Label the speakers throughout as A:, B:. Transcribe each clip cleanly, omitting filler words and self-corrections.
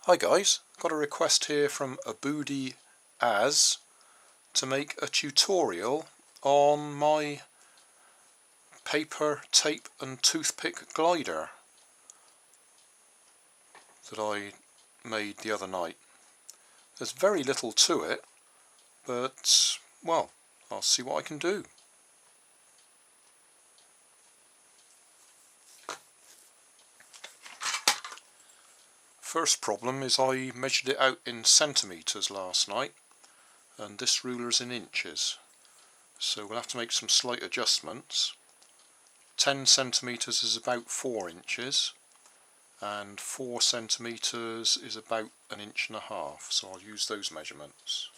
A: Hi guys, got a request here from Aboodi Az to make a tutorial on my paper, tape and toothpick glider that I made the other night. There's very little to it, but well, I'll see what I can do. First problem is I measured it out in centimetres last night and this ruler's in inches, so we'll have to make some slight adjustments. 10 centimetres is about 4 inches and 4 centimetres is about 1.5 inches, so I'll use those measurements.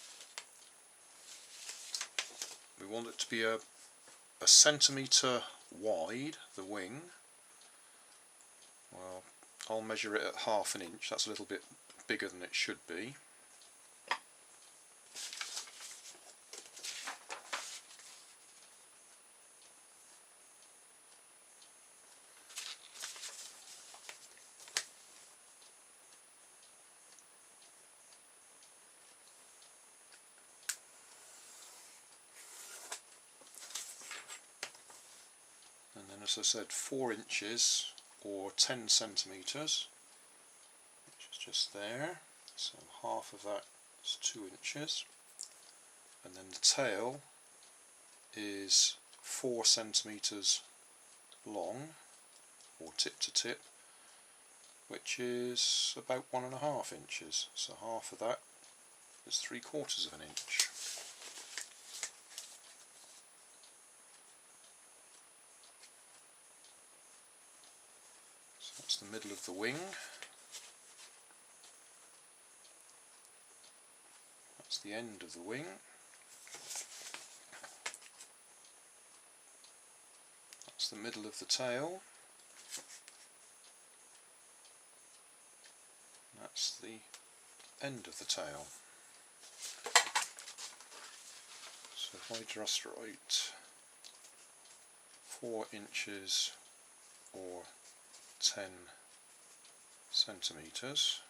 A: We want it to be a centimetre wide, the wing. Well, I'll measure it at 1/2 inch, that's a little bit bigger than it should be. And then, as I said, 4 inches or 10 centimetres, which is just there, so half of that is 2 inches, and then the tail is 4 centimetres long, or tip to tip, which is about 1.5 inches, so half of that is 3/4 of an inch. That's the middle of the wing. That's the end of the wing. That's the middle of the tail. That's the end of the tail. So if I just write 4 inches or 10 centimetres,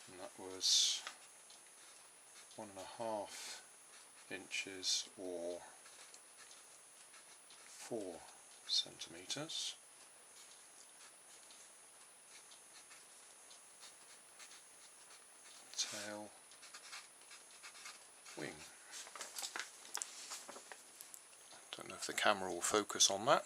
A: and that was 1.5 inches or 4 centimetres. Tail, wing. Don't know if the camera will focus on that.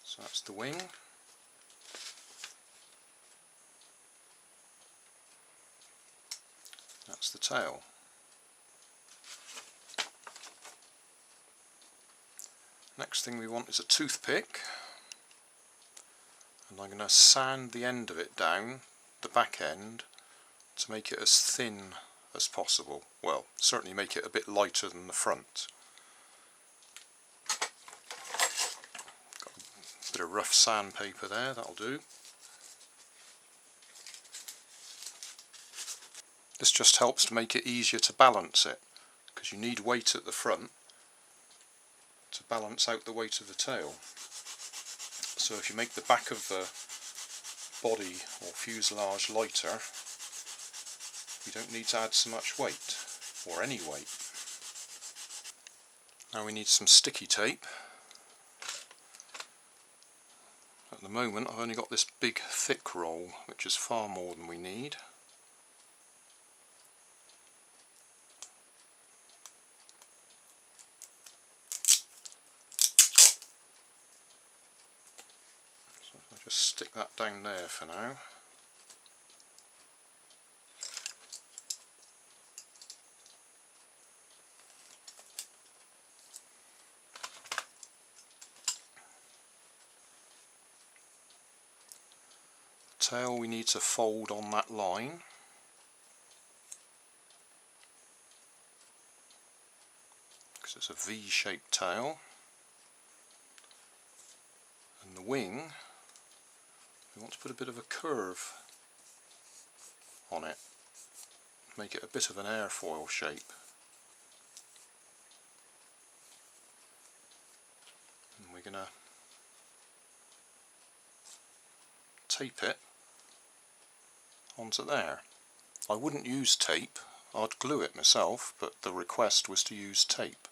A: So that's the wing. That's the tail. Next thing we want is a toothpick, and I'm going to sand the end of it down, the back end, to make it as thin as possible. Well, certainly make it a bit lighter than the front. Bit of rough sandpaper there, that'll do. This just helps to make it easier to balance it, because you need weight at the front to balance out the weight of the tail. So if you make the back of the body or fuselage lighter, you don't need to add so much weight, or any weight. Now we need some sticky tape. At the moment I've only got this big thick roll, which is far more than we need. So I'll just stick that down there for now. tail we need to fold on that line. Because it's a V-shaped tail. And the wing, we want to put a bit of a curve on it. Make it a bit of an airfoil shape. And we're going to tape it onto there. I wouldn't use tape, I'd glue it myself, but the request was to use tape.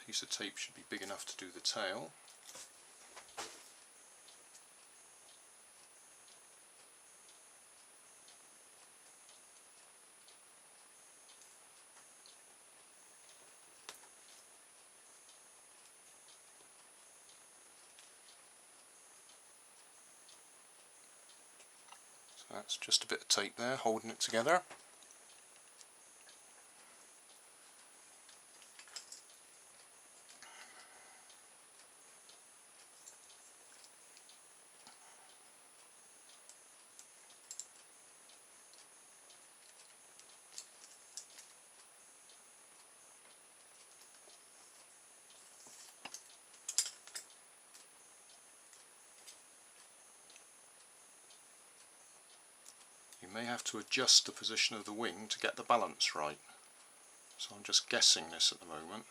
A: Piece of tape should be big enough to do the tail. So that's just a bit of tape there holding it together. You may have to adjust the position of the wing to get the balance right. So I'm just guessing this at the moment.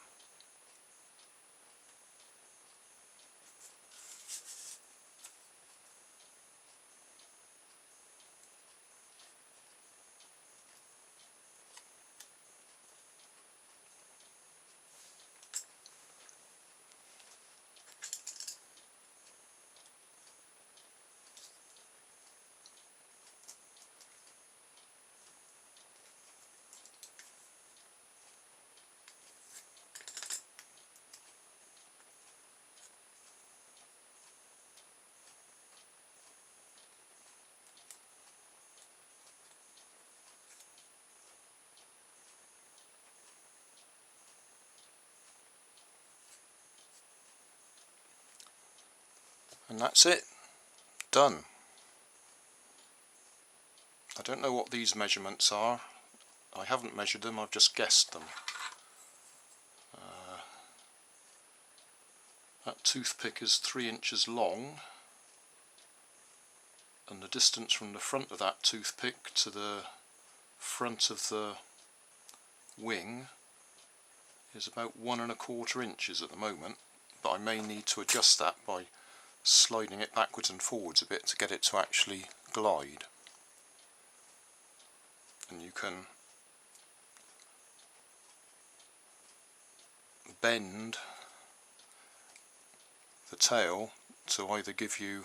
A: And that's it. Done. I don't know what these measurements are. I haven't measured them, I've just guessed them. That toothpick is 3 inches long, and the distance from the front of that toothpick to the front of the wing is about 1¼ inches at the moment, but I may need to adjust that by sliding it backwards and forwards a bit to get it to actually glide. And you can bend the tail to either give you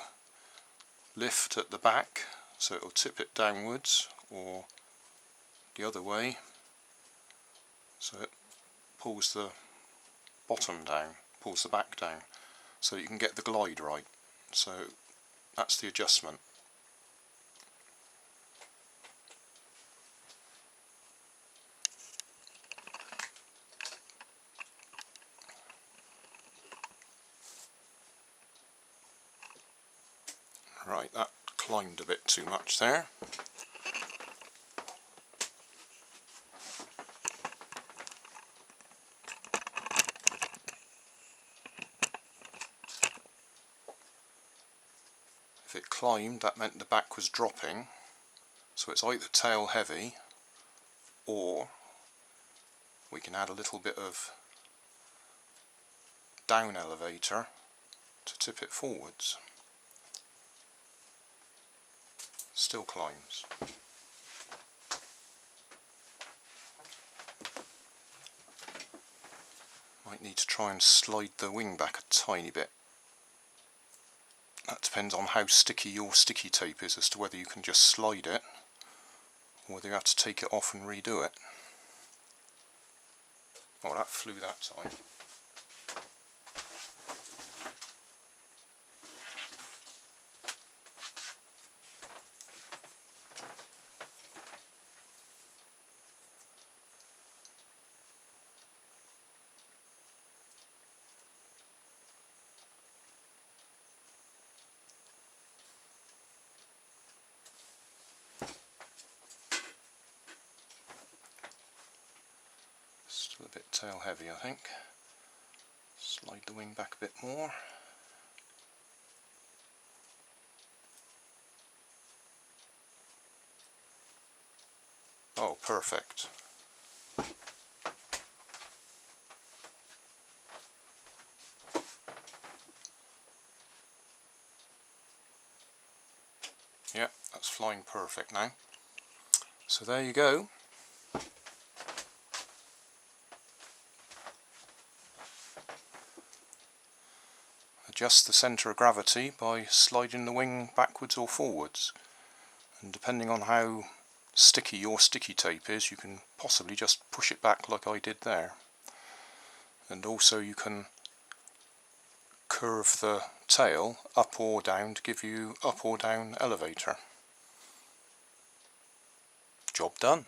A: lift at the back so it will tip it downwards, or the other way so it pulls the bottom down, pulls the back down, so you can get the glide right. So that's the adjustment. Right, that climbed a bit too much there. If it climbed, that meant the back was dropping, so it's either tail heavy, or we can add a little bit of down elevator to tip it forwards. Still climbs. Might need to try and slide the wing back a tiny bit. That depends on how sticky your sticky tape is as to whether you can just slide it or whether you have to take it off and redo it. Oh, that flew that time. Still a bit tail heavy, I think. Slide the wing back a bit more. Oh, perfect. Yeah, that's flying perfect now. So there you go. Adjust the centre of gravity by sliding the wing backwards or forwards, and depending on how sticky your sticky tape is, you can possibly just push it back like I did there. And also you can curve the tail up or down to give you up or down elevator. Job done.